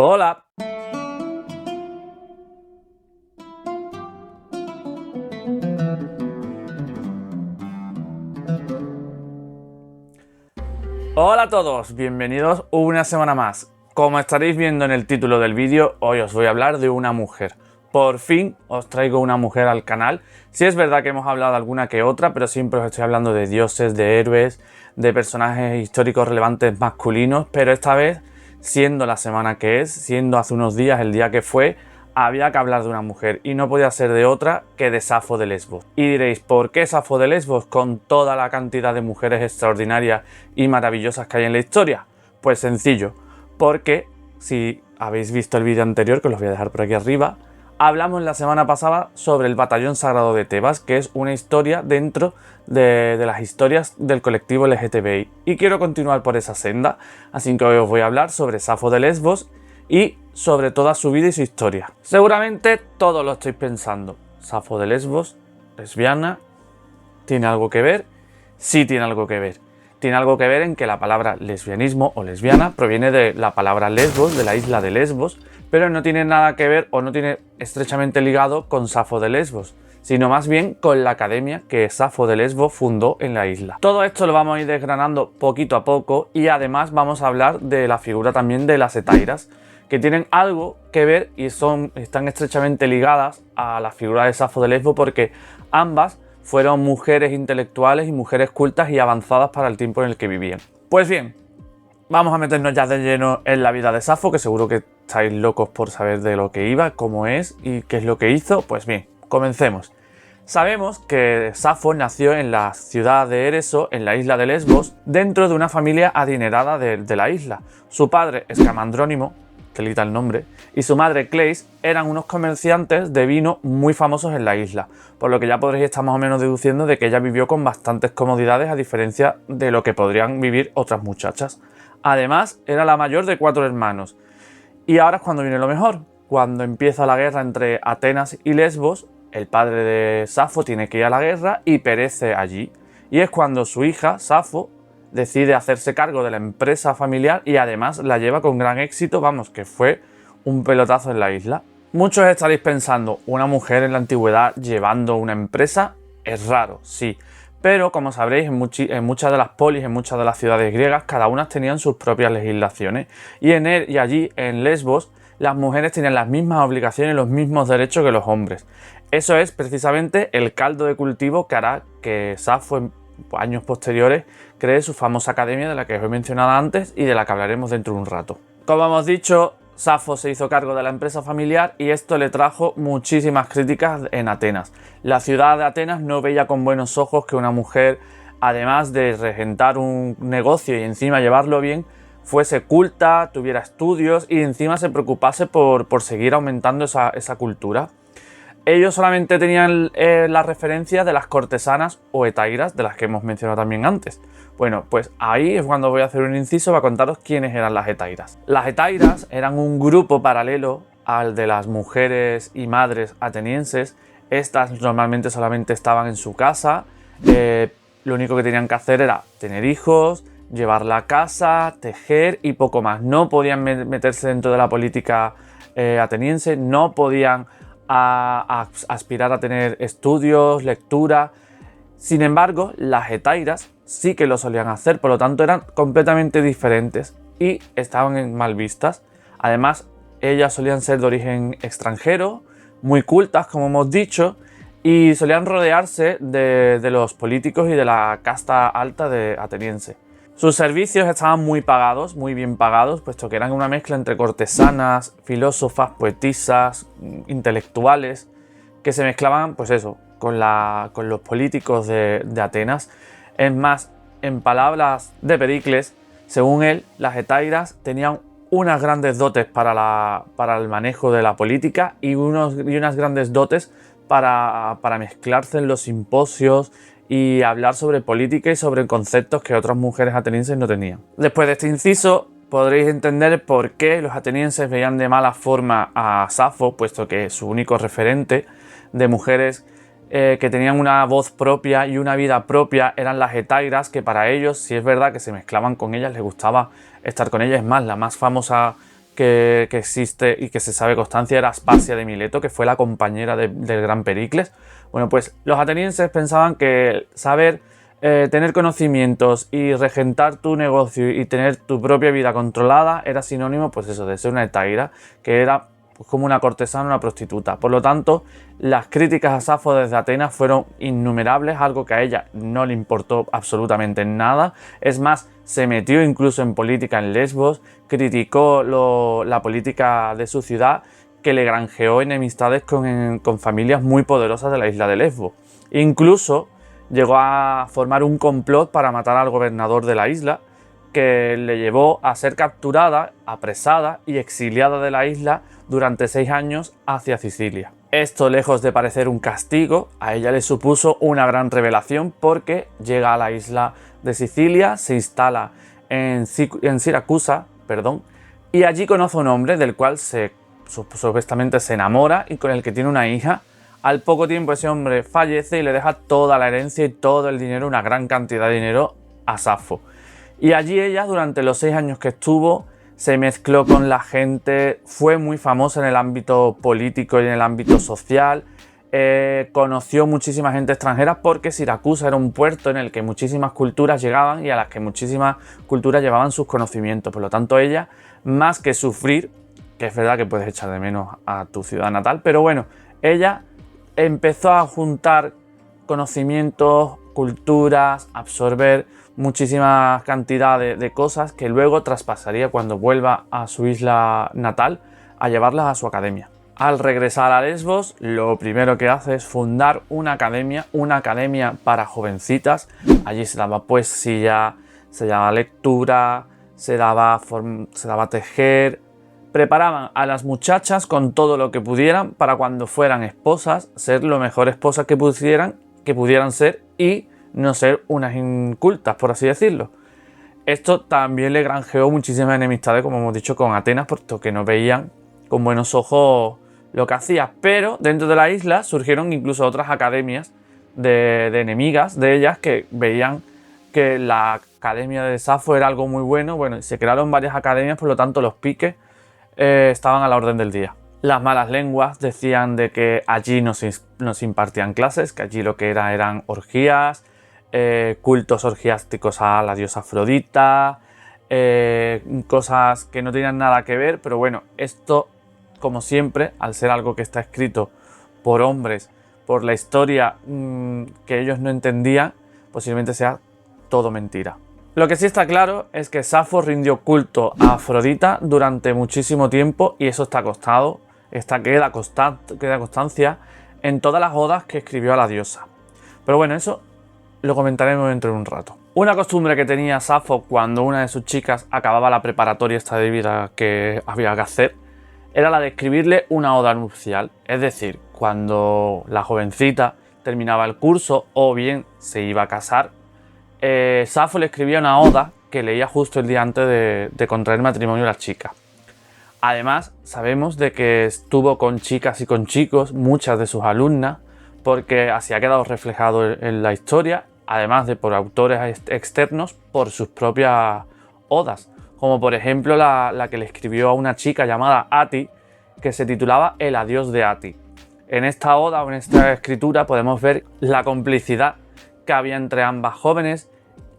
Hola. Hola a todos, bienvenidos una semana más. Como estaréis viendo en el título del vídeo, hoy os voy a hablar de una mujer. Por fin os traigo una mujer al canal. Sí es verdad que hemos hablado de alguna que otra, pero siempre os estoy hablando de dioses, de héroes, de personajes históricos relevantes masculinos, pero esta vez, siendo la semana que es, siendo hace unos días el día que fue, había que hablar de una mujer y no podía ser de otra que de Safo de Lesbos. Y diréis, ¿por qué Safo de Lesbos con toda la cantidad de mujeres extraordinarias y maravillosas que hay en la historia? Pues sencillo, porque si habéis visto el vídeo anterior, que os lo voy a dejar por aquí arriba, hablamos la semana pasada sobre el Batallón Sagrado de Tebas, que es una historia dentro de las historias del colectivo LGTBI. Y quiero continuar por esa senda, así que hoy os voy a hablar sobre Safo de Lesbos y sobre toda su vida y su historia. Seguramente todos lo estáis pensando. Safo de Lesbos, lesbiana, ¿tiene algo que ver? Sí tiene algo que ver. Tiene algo que ver en que la palabra lesbianismo o lesbiana proviene de la palabra Lesbos, de la isla de Lesbos, pero no tiene nada que ver o no tiene estrechamente ligado con Safo de Lesbos, sino más bien con la academia que Safo de Lesbos fundó en la isla. Todo esto lo vamos a ir desgranando poquito a poco y además vamos a hablar de la figura también de las hetairas, que tienen algo que ver y están estrechamente ligadas a la figura de Safo de Lesbos porque ambas fueron mujeres intelectuales y mujeres cultas y avanzadas para el tiempo en el que vivían. Pues bien, vamos a meternos ya de lleno en la vida de Safo, que seguro que estáis locos por saber de lo que iba, cómo es y qué es lo que hizo. Pues bien, comencemos. Sabemos que Safo nació en la ciudad de Ereso, en la isla de Lesbos, dentro de una familia adinerada de la isla. Su padre, Escamandrónimo, telita el nombre, y su madre Cleis eran unos comerciantes de vino muy famosos en la isla, por lo que ya podréis estar más o menos deduciendo de que ella vivió con bastantes comodidades a diferencia de lo que podrían vivir otras muchachas. Además, era la mayor de 4 hermanos. Y ahora es cuando viene lo mejor. Cuando empieza la guerra entre Atenas y Lesbos, el padre de Safo tiene que ir a la guerra y perece allí. Y es cuando su hija, Safo, decide hacerse cargo de la empresa familiar y además la lleva con gran éxito, vamos, que fue un pelotazo en la isla. Muchos estaréis pensando, una mujer en la antigüedad llevando una empresa es raro, sí, pero como sabréis en muchas de las polis, en muchas de las ciudades griegas, cada una tenían sus propias legislaciones y allí en Lesbos las mujeres tenían las mismas obligaciones y los mismos derechos que los hombres. Eso es precisamente el caldo de cultivo que hará que Safo en años posteriores cree su famosa academia de la que os he mencionado antes y de la que hablaremos dentro de un rato. Como hemos dicho, Safo se hizo cargo de la empresa familiar y esto le trajo muchísimas críticas en Atenas. La ciudad de Atenas no veía con buenos ojos que una mujer, además de regentar un negocio y encima llevarlo bien, fuese culta, tuviera estudios y encima se preocupase por seguir aumentando esa cultura. Ellos solamente tenían la referencia de las cortesanas o hetairas, de las que hemos mencionado también antes. Bueno, pues ahí es cuando voy a hacer un inciso para contaros quiénes eran las hetairas. Las hetairas eran un grupo paralelo al de las mujeres y madres atenienses. Estas normalmente solamente estaban en su casa. Lo único que tenían que hacer era tener hijos, llevar la casa, tejer y poco más. No podían meterse dentro de la política ateniense, no podían aspirar a tener estudios, lectura. Sin embargo, las hetairas sí que lo solían hacer, por lo tanto eran completamente diferentes y estaban mal vistas. Además, ellas solían ser de origen extranjero, muy cultas, como hemos dicho, y solían rodearse de los políticos y de la casta alta ateniense. Sus servicios estaban muy pagados, muy bien pagados, puesto que eran una mezcla entre cortesanas, filósofas, poetisas, intelectuales, que se mezclaban, pues eso, con los políticos de Atenas. Es más, en palabras de Pericles, según él, las hetairas tenían unas grandes dotes para el manejo de la política y unas grandes dotes para mezclarse en los simposios y hablar sobre política y sobre conceptos que otras mujeres atenienses no tenían. Después de este inciso, podréis entender por qué los atenienses veían de mala forma a Safo, puesto que su único referente de mujeres que tenían una voz propia y una vida propia eran las hetairas, que para ellos, si es verdad que se mezclaban con ellas, les gustaba estar con ellas. Es más, la más famosa que existe y que se sabe constancia era Aspasia de Mileto, que fue la compañera del gran Pericles. Bueno, pues los atenienses pensaban que saber tener conocimientos y regentar tu negocio y tener tu propia vida controlada era sinónimo, pues eso, de ser una hetaira, que era pues como una cortesana, una prostituta. Por lo tanto, las críticas a Safo desde Atenas fueron innumerables, algo que a ella no le importó absolutamente nada. Es más, se metió incluso en política en Lesbos, criticó la política de su ciudad, que le granjeó enemistades con familias muy poderosas de la isla de Lesbos. Incluso llegó a formar un complot para matar al gobernador de la isla, que le llevó a ser capturada, apresada y exiliada de la isla durante 6 años hacia Sicilia. Esto, lejos de parecer un castigo, a ella le supuso una gran revelación, porque llega a la isla de Sicilia, se instala en Siracusa, y allí conoce a un hombre del cual supuestamente se enamora y con el que tiene una hija. Al poco tiempo ese hombre fallece y le deja toda la herencia y todo el dinero, una gran cantidad de dinero, a Safo. Y allí ella, durante los 6 años que estuvo, se mezcló con la gente, fue muy famosa en el ámbito político y en el ámbito social, conoció muchísima gente extranjera, porque Siracusa era un puerto en el que muchísimas culturas llegaban y a las que muchísimas culturas llevaban sus conocimientos. Por lo tanto, ella, más que sufrir, que es verdad que puedes echar de menos a tu ciudad natal, pero bueno, ella empezó a juntar conocimientos, culturas, absorber muchísima cantidad de cosas que luego traspasaría cuando vuelva a su isla natal, a llevarlas a su academia. Al regresar a Lesbos, lo primero que hace es fundar una academia para jovencitas. Allí se daba poesía, se daba lectura, se daba tejer. Preparaban a las muchachas con todo lo que pudieran para cuando fueran esposas, ser lo mejor esposas que pudieran ser y no ser unas incultas, por así decirlo. Esto también le granjeó muchísimas enemistades, como hemos dicho, con Atenas, puesto que no veían con buenos ojos lo que hacía. Pero dentro de la isla surgieron incluso otras academias de enemigas de ellas, que veían que la academia de Safo era algo muy bueno. Bueno, se crearon varias academias, por lo tanto los piques estaban a la orden del día. Las malas lenguas decían de que allí no se impartían clases, que allí lo que eran orgías, cultos orgiásticos a la diosa Afrodita, cosas que no tenían nada que ver. Pero bueno, esto, como siempre, al ser algo que está escrito por hombres, por la historia que ellos no entendían, posiblemente sea todo mentira. Lo que sí está claro es que Safo rindió culto a Afrodita durante muchísimo tiempo, y eso está acostado, queda constancia en todas las odas que escribió a la diosa. Pero bueno, eso lo comentaremos dentro de un rato. Una costumbre que tenía Safo cuando una de sus chicas acababa la preparatoria esta de vida que había que hacer, era la de escribirle una oda nupcial. Es decir, cuando la jovencita terminaba el curso o bien se iba a casar, Safo le escribía una oda que leía justo el día antes de contraer matrimonio a la chica. Además, sabemos de que estuvo con chicas y con chicos, muchas de sus alumnas, porque así ha quedado reflejado en la historia, además de por autores externos, por sus propias odas, como por ejemplo la que le escribió a una chica llamada Ati, que se titulaba El adiós de Ati. En esta oda o en esta escritura podemos ver la complicidad que había entre ambas jóvenes,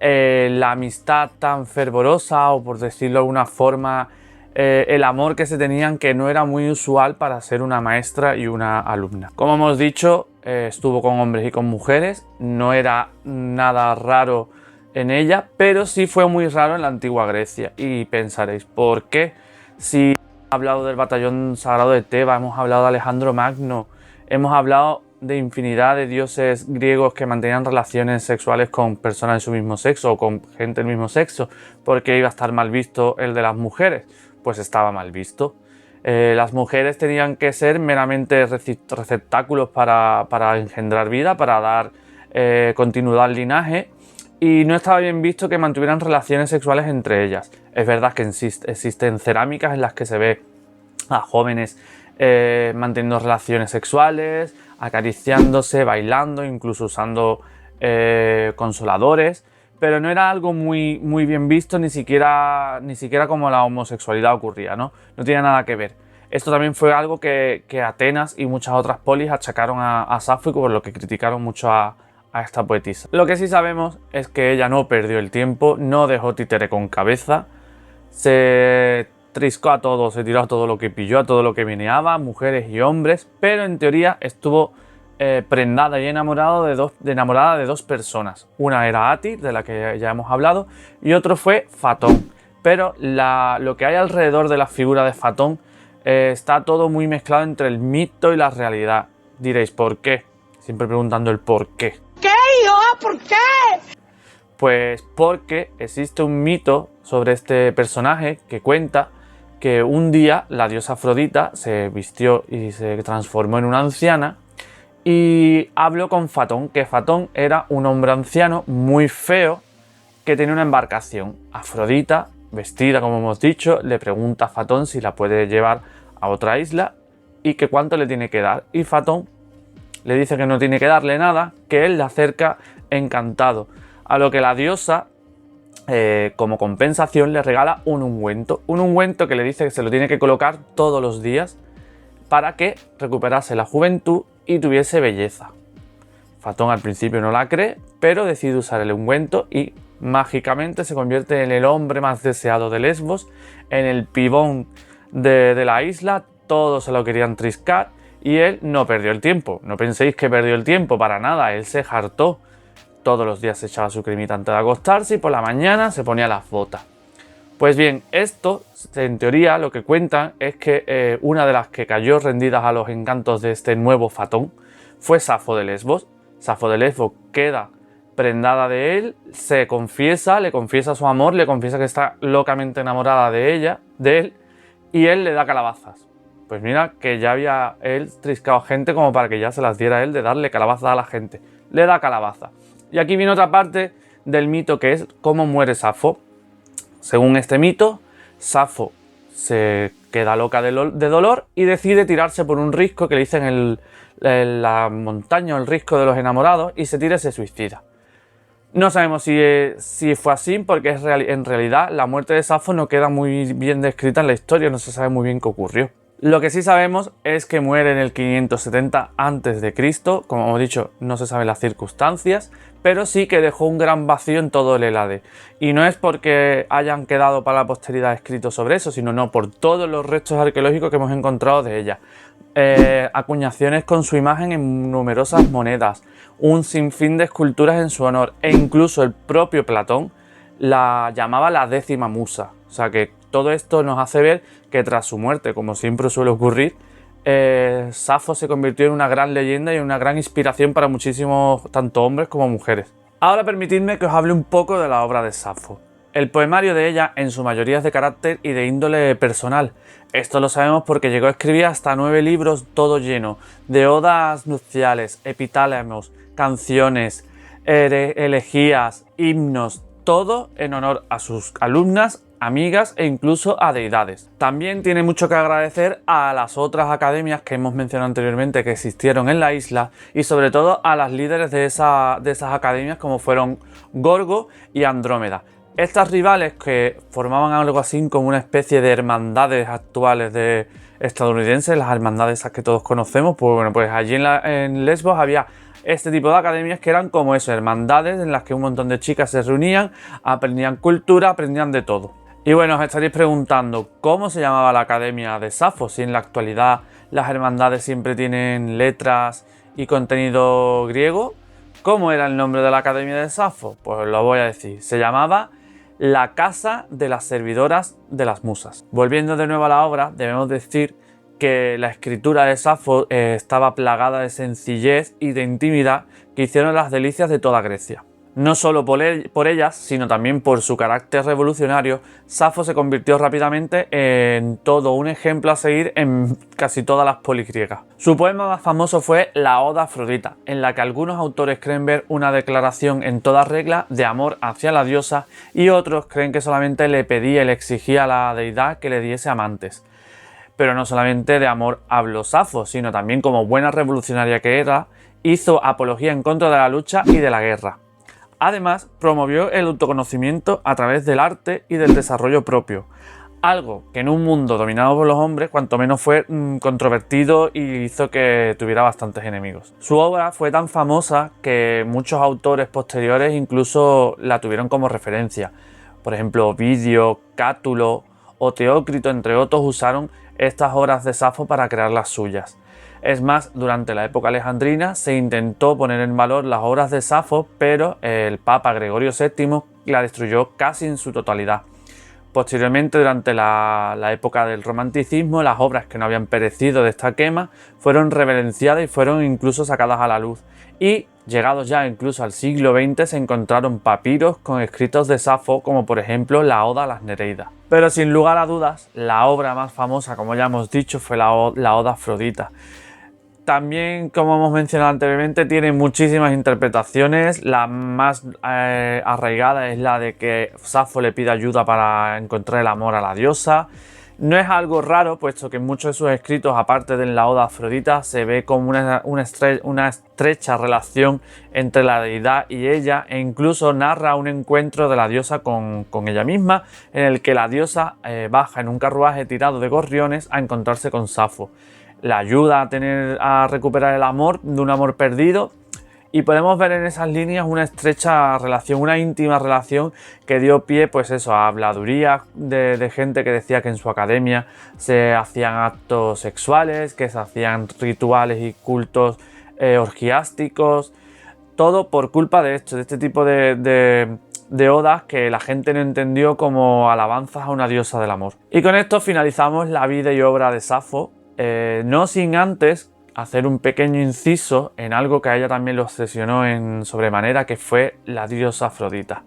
la amistad tan fervorosa, o por decirlo de alguna forma, el amor que se tenían, que no era muy usual para ser una maestra y una alumna. Como hemos dicho, estuvo con hombres y con mujeres, no era nada raro en ella, pero sí fue muy raro en la antigua Grecia. Y pensaréis, ¿por qué? Si hemos hablado del batallón sagrado de Tebas, hemos hablado de Alejandro Magno, hemos hablado de infinidad de dioses griegos que mantenían relaciones sexuales con personas de su mismo sexo o con gente del mismo sexo, ¿por qué iba a estar mal visto el de las mujeres? Pues estaba mal visto. Las mujeres tenían que ser meramente receptáculos para engendrar vida, para dar continuidad al linaje, y no estaba bien visto que mantuvieran relaciones sexuales entre ellas. Es verdad que existen cerámicas en las que se ve a jóvenes manteniendo relaciones sexuales, acariciándose, bailando, incluso usando consoladores, pero no era algo muy bien visto, ni siquiera como la homosexualidad ocurría, ¿no? No tiene nada que ver. Esto también fue algo que Atenas y muchas otras polis achacaron a Safo y por lo que criticaron mucho a esta poetisa. Lo que sí sabemos es que ella no perdió el tiempo, no dejó títere con cabeza, se triscó a todo, se tiró a todo lo que pilló, a todo lo que meneaba, mujeres y hombres, pero en teoría estuvo prendada y enamorada de dos personas. Una era Atis, de la que ya hemos hablado, y otro fue Fatón. Pero lo que hay alrededor de la figura de Fatón está todo muy mezclado entre el mito y la realidad. Diréis, ¿por qué? Siempre preguntando el por qué. ¿Qué? ¿Por qué? Pues porque existe un mito sobre este personaje que cuenta que un día la diosa Afrodita se vistió y se transformó en una anciana y habló con Fatón, que Fatón era un hombre anciano muy feo que tenía una embarcación. Afrodita, vestida como hemos dicho, le pregunta a Fatón si la puede llevar a otra isla y que cuánto le tiene que dar. Y Fatón le dice que no tiene que darle nada, que él le acerca encantado. A lo que la diosa, como compensación, le regala un ungüento. Un ungüento que le dice que se lo tiene que colocar todos los días para que recuperase la juventud y tuviese belleza. Fatón al principio no la cree, pero decide usar el ungüento y mágicamente se convierte en el hombre más deseado de Lesbos, en el pibón de la isla. Todos se lo querían triscar y él no perdió el tiempo. No penséis que perdió el tiempo, para nada, él se hartó. Todos los días se echaba su cremita antes de acostarse y por la mañana se ponía las botas. Pues bien, esto, en teoría, lo que cuentan es que una de las que cayó rendidas a los encantos de este nuevo Fatón fue Safo de Lesbos. Safo de Lesbos queda prendada de él, le confiesa su amor, le confiesa que está locamente enamorada de él, y él le da calabazas. Pues mira que ya había él triscado gente como para que ya se las diera él de darle calabazas a la gente. Le da calabaza. Y aquí viene otra parte del mito, que es cómo muere Safo. Según este mito, Safo se queda loca de dolor y decide tirarse por un risco que le dicen en la montaña o el risco de los enamorados, y se tira y se suicida. No sabemos si fue así, porque en realidad la muerte de Safo no queda muy bien descrita en la historia, no se sabe muy bien qué ocurrió. Lo que sí sabemos es que muere en el 570 a.C., como hemos dicho, no se saben las circunstancias, pero sí que dejó un gran vacío en todo el Helade. Y no es porque hayan quedado para la posteridad escritos sobre eso, sino por todos los restos arqueológicos que hemos encontrado de ella. Acuñaciones con su imagen en numerosas monedas, un sinfín de esculturas en su honor, e incluso el propio Platón la llamaba la 10ª musa. O sea que todo esto nos hace ver que tras su muerte, como siempre suele ocurrir, Safo se convirtió en una gran leyenda y en una gran inspiración para muchísimos, tanto hombres como mujeres. Ahora permitidme que os hable un poco de la obra de Safo. El poemario de ella en su mayoría es de carácter y de índole personal. Esto lo sabemos porque llegó a escribir hasta 9 libros, todo lleno de odas nupciales, epitálamos, canciones, elegías, himnos, todo en honor a sus alumnas, amigas e incluso a deidades. También tiene mucho que agradecer a las otras academias que hemos mencionado anteriormente que existieron en la isla, y sobre todo a las líderes de esas academias, como fueron Gorgo y Andrómeda. Estas rivales, que formaban algo así como una especie de hermandades actuales de estadounidenses, las hermandades esas que todos conocemos, pues bueno, pues allí en Lesbos había este tipo de academias que eran como eso, hermandades en las que un montón de chicas se reunían, aprendían cultura, aprendían de todo. Y bueno, os estaréis preguntando, ¿cómo se llamaba la academia de Safo? Si en la actualidad las hermandades siempre tienen letras y contenido griego. ¿Cómo era el nombre de la academia de Safo? Pues os lo voy a decir. Se llamaba La Casa de las Servidoras de las Musas. Volviendo de nuevo a la obra, debemos decir que la escritura de Safo estaba plagada de sencillez y de intimidad que hicieron las delicias de toda Grecia. No solo por ellas, sino también por su carácter revolucionario, Safo se convirtió rápidamente en todo un ejemplo a seguir en casi todas las polis griegas. Su poema más famoso fue la Oda a Afrodita, en la que algunos autores creen ver una declaración en toda regla de amor hacia la diosa, y otros creen que solamente le pedía y le exigía a la deidad que le diese amantes. Pero no solamente de amor habló Safo, sino también, como buena revolucionaria que era, hizo apología en contra de la lucha y de la guerra. Además, promovió el autoconocimiento a través del arte y del desarrollo propio, algo que en un mundo dominado por los hombres, cuanto menos fue controvertido y hizo que tuviera bastantes enemigos. Su obra fue tan famosa que muchos autores posteriores incluso la tuvieron como referencia. Por ejemplo, Ovidio, Cátulo o Teócrito, entre otros, usaron estas obras de Safo para crear las suyas. Es más, durante la época alejandrina se intentó poner en valor las obras de Safo, pero el Papa Gregorio VII la destruyó casi en su totalidad. Posteriormente, durante la época del romanticismo, las obras que no habían perecido de esta quema fueron reverenciadas y fueron incluso sacadas a la luz. Y, llegados ya incluso al siglo XX, se encontraron papiros con escritos de Safo, como por ejemplo la Oda a las Nereidas. Pero sin lugar a dudas, la obra más famosa, como ya hemos dicho, fue la Oda Afrodita. También, como hemos mencionado anteriormente, tiene muchísimas interpretaciones. La más arraigada es la de que Safo le pide ayuda para encontrar el amor a la diosa. No es algo raro, puesto que en muchos de sus escritos, aparte de la Oda Afrodita, se ve como una estrecha relación entre la deidad y ella, e incluso narra un encuentro de la diosa con ella misma, en el que la diosa baja en un carruaje tirado de gorriones a encontrarse con Safo. La ayuda a recuperar el amor de un amor perdido, y podemos ver en esas líneas una estrecha relación, una íntima relación que dio pie, pues eso, a habladurías de gente que decía que en su academia se hacían actos sexuales, que se hacían rituales y cultos orgiásticos, todo por culpa de esto, de este tipo de odas que la gente no entendió como alabanzas a una diosa del amor. Y con esto finalizamos la vida y obra de Safo. No sin antes hacer un pequeño inciso en algo que a ella también lo obsesionó en sobremanera, que fue la diosa Afrodita.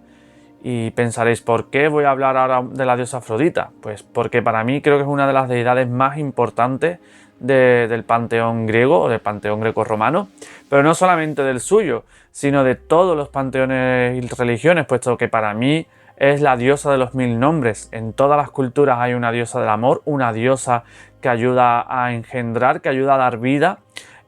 Y pensaréis, ¿por qué voy a hablar ahora de la diosa Afrodita? Pues porque para mí creo que es una de las deidades más importantes del panteón griego o del panteón grecorromano, pero no solamente del suyo, sino de todos los panteones y religiones, puesto que para mí es la diosa de los mil nombres. En todas las culturas hay una diosa del amor, una diosa que ayuda a engendrar, que ayuda a dar vida,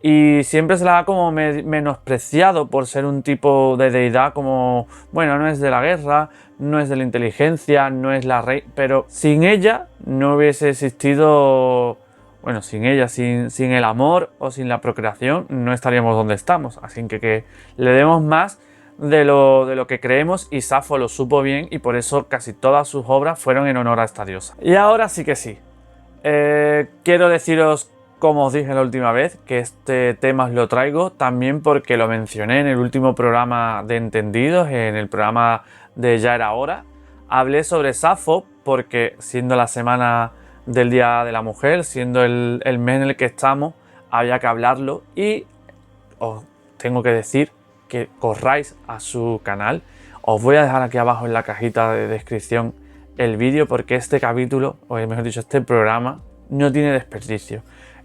y siempre se la ha como menospreciado por ser un tipo de deidad como, bueno, no es de la guerra, no es de la inteligencia, no es la rey, pero sin ella no hubiese existido, bueno, sin ella, sin el amor o sin la procreación, no estaríamos donde estamos. Así que le demos más de lo que creemos, y Safo lo supo bien, y por eso casi todas sus obras fueron en honor a esta diosa. Y ahora sí que sí. Quiero deciros, como os dije la última vez, que este tema os lo traigo también porque lo mencioné en el último programa de Entendidos, en el programa de Ya era hora. Hablé sobre Safo porque, siendo la semana del Día de la Mujer, siendo el mes en el que estamos, había que hablarlo, y os tengo que decir que corráis a su canal. Os voy a dejar aquí abajo en la cajita de descripción el vídeo, porque este capítulo, o mejor dicho, este programa no tiene desperdicio.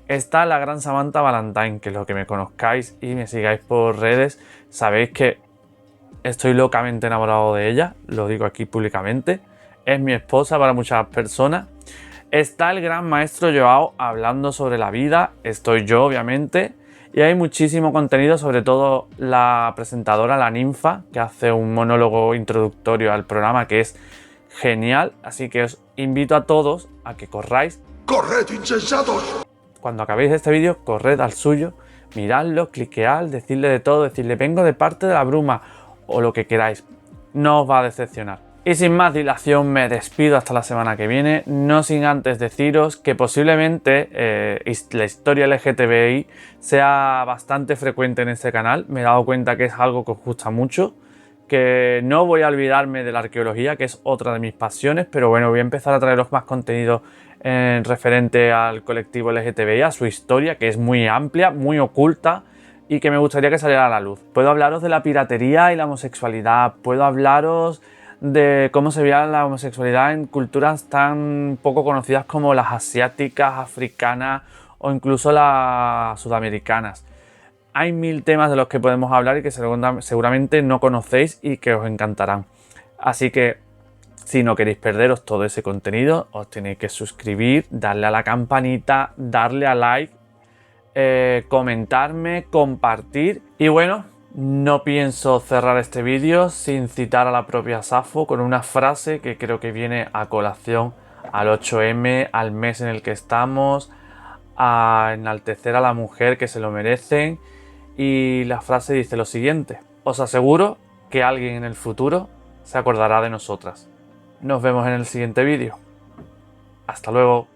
Está la gran Samantha Valentine, que los que me conozcáis y me sigáis por redes sabéis que estoy locamente enamorado de ella, lo digo aquí públicamente. Es mi esposa para muchas personas. Está el gran maestro Joao hablando sobre la vida, estoy yo obviamente, y hay muchísimo contenido, sobre todo la presentadora, la Ninfa, que hace un monólogo introductorio al programa que es genial, así que os invito a todos a que corráis. ¡Corred, insensatos! Cuando acabéis este vídeo, corred al suyo, miradlo, cliquead, decidle de todo, decidle vengo de parte de la bruma, o lo que queráis, no os va a decepcionar. Y sin más dilación me despido hasta la semana que viene, no sin antes deciros que posiblemente la historia LGTBI sea bastante frecuente en este canal. Me he dado cuenta que es algo que os gusta mucho, que no voy a olvidarme de la arqueología, que es otra de mis pasiones, pero bueno, voy a empezar a traeros más contenido referente al colectivo LGTBI, a su historia, que es muy amplia, muy oculta, y que me gustaría que saliera a la luz. Puedo hablaros de la piratería y la homosexualidad, puedo hablaros de cómo se veía la homosexualidad en culturas tan poco conocidas como las asiáticas, africanas o incluso las sudamericanas. Hay mil temas de los que podemos hablar y que seguramente no conocéis y que os encantarán. Así que, si no queréis perderos todo ese contenido, os tenéis que suscribir, darle a la campanita, darle a like, comentarme, compartir. Y bueno, No pienso cerrar este vídeo sin citar a la propia Safo con una frase que creo que viene a colación al 8M, al mes en el que estamos, a enaltecer a la mujer que se lo merecen. Y la frase dice lo siguiente: os aseguro que alguien en el futuro se acordará de nosotras. Nos vemos en el siguiente vídeo. Hasta luego.